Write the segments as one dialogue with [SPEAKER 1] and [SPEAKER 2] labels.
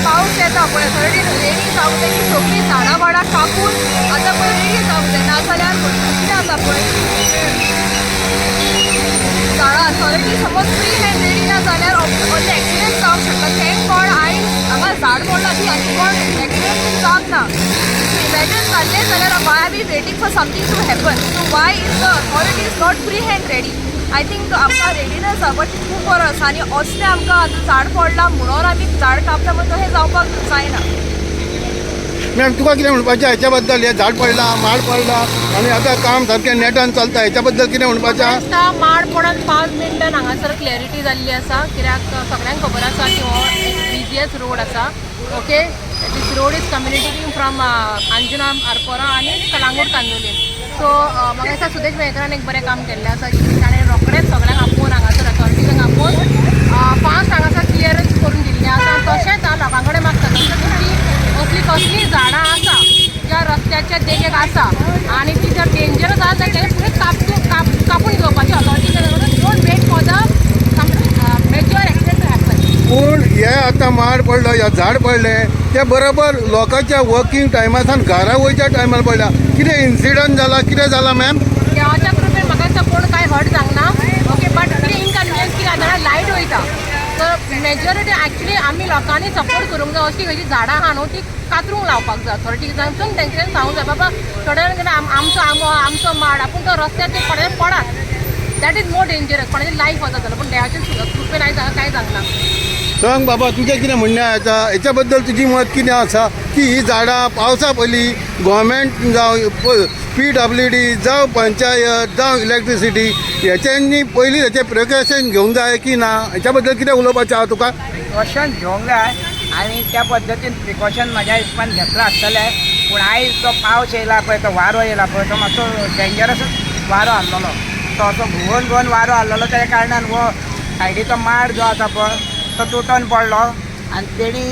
[SPEAKER 1] पाऊस येता पळय थोडी रेनी जाऊ दे की सगळी झाडां वाडा कापून आता पळय रेनी जाऊ दे ना जाल्यार कितें जाता पळय झाडां ऑथॉरिटी समज फ्री हँड रेडी ना जाल्यार व्हडले एक्सिडेंट जावंक शकता. थँक गॉड आयज हांगा झाड पडला ती आनी पण एक्सिडेंट जावंक ना. इमॅजिन जाल्ले जाल्यार why are we waiting for something to happen. So why is the authorities not free hand ready. I think आमकां रेडीनेस जावपाची खूब गरज आनी असलें आमकां आतां झाड पडला म्हणून आमी झाड कापता म्हणून तशें जावपाक जायना.
[SPEAKER 2] मॅम तुका कितें म्हणपाचें हेच्या बद्दल? हे झाड पडला, माड पडला आनी आतां काम सारकें नेटान चलता, हेच्या बद्दल कितें म्हणपाचें?
[SPEAKER 3] माड पडून 5 मिनटान हांगासर क्लॅरिटी जाल्ली आसा. कित्याक सगळ्यांक खबर आसा की हो एक बिझियस्ट रोड आसा. Okay, this road is communicating from Anjuna Arpora आनी कलांगूट कांदोलीम. सो म्हाका दिसता सुदेश मेहकरान एक बरें काम केल्लें आसा की ताणें रोखडेंच सगळ्यांक आपोवन हांगासर अथॉरिटीजांक आपोवन फास्ट हांगासर क्लियरन्स करून दिल्लें आसा. तशेंच हांव लोकां कडेन मागता तुमची असली कसलीं झाडां आसा ज्या रस्त्याच्या देगेक आसा आनी ती जर डेंजरस आसा जाल्यार तेजे कापून घेवपाची authority don't wait for the major accident to happen.
[SPEAKER 2] पूण हे आतां माड पडलो या झाड पडलें ते बरोबर लोकांच्या वर्किंग टायमासान घरा वयच्या टायमार पडल्या. कितें इन्सिडंट जाला, कितें जाला मॅम?
[SPEAKER 3] देवाच्या कृपेन म्हाका दिसता कोण कांय हर्ट जावना. ओके, बट कितें इनकन्विनियन्स कित्याक जाल्यार लायट वयता. तर मेजॉरिटी एक्चुली आमी लोकांनी सपोर्ट करूंक जाय. अशीं खंयची झाडां आहा न्हू ती कातरूंक लावपाक जाय अथॉरिटीजांसून. तेंच्यांनी सांगूंक जाय बाबा थोड्या जाणां आमचो आमचो माड आपूण तो रस्त्यार ते पडात. That is more dangerous. कोणाची लायफ वता जाल्यार. पूण देवाच्या कृपेन आयज हांगा कांय जावना.
[SPEAKER 2] सांग बाबा तुजें कितें म्हणणें आसा हेच्या बद्दल? तुजी मत कितें आसा की ही झाडां पावसा पयलीं गोवोरमेंट जावं PWD जावं पंचायत जावं इलेक्ट्रिसिटी हेच्यांनी पयलीं हेचें प्रिकॉशन घेवंक जाय की ना? हेच्या बद्दल कितें उलोवपाचें आहा तुका?
[SPEAKER 4] प्रिकॉशन घेवंक जाय आनी त्या पद्दतीन प्रिकॉशन म्हाज्या हिसपान घेतलं आसतलें. पूण आयज तो पावस येयला पळय, तो वारो येयला पळय, तो मातसो डेंजरसच वारो आहलोलो. तो असो घुंवून वारो आहलोलो त्या कारणान हो सायडीचो माड जो आसा पळय तो तुटून पडलो आनी तेणी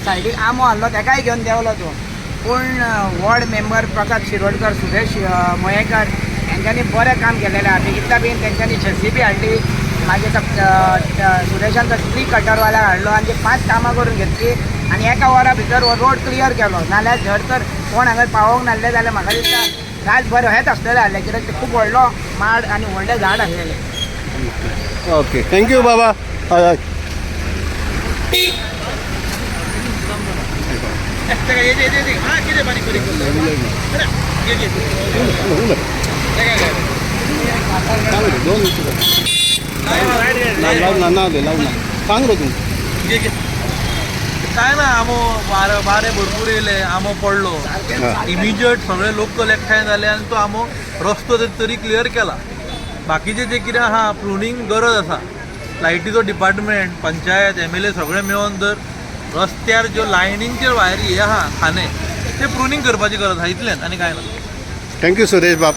[SPEAKER 4] सायडीक आंबो आहलो तेकाय घेवन देंवलो तो. पूण वॉर्ड मेंबर प्रसाद शिरोडकर, सुरेश मयेकर हेंच्यांनी बरें काम केलेलें आसा. इतल्या बेगीन तेंच्यांनी JCB हाडली. मागीर सुरेशान तो ट्री कटरवाल्याक हाडलो आनी ती 5 कामां करून घेतली आनी एका वरा भितर हो रोड क्लियर केलो. नाल्यार जर तर कोण हांगा पावोंक नासलें जाल्यार म्हाका दिसता रातभर हेंच आसलेलें आहलें. कित्याक ते खूब व्हडलो माड आनी व्हडलें झाड आसलेलें.
[SPEAKER 2] ओके, थँक्यू बाबा. सांग रे तू.
[SPEAKER 5] काय ना आमो वारे भरपूर येयले, आमो पडलो. इमिजिएट सगळे लोकल एकठांय जाले आनी तो आमो रस्तो तरी क्लियर केला. बाकीचे जे कितें आहा प्रुनींग गरज आसा. लायटीचो डिपार्टमेंट, पंचायत, MLA सगळे मेळोन जर रस्त्यार ज्यो लायनींचेर वायरी हे आहा खाने ते प्रुनींग करपाची गरज आहा. इतलेंच आनी कांय ना.
[SPEAKER 2] थँक्यू सुरेश बाब.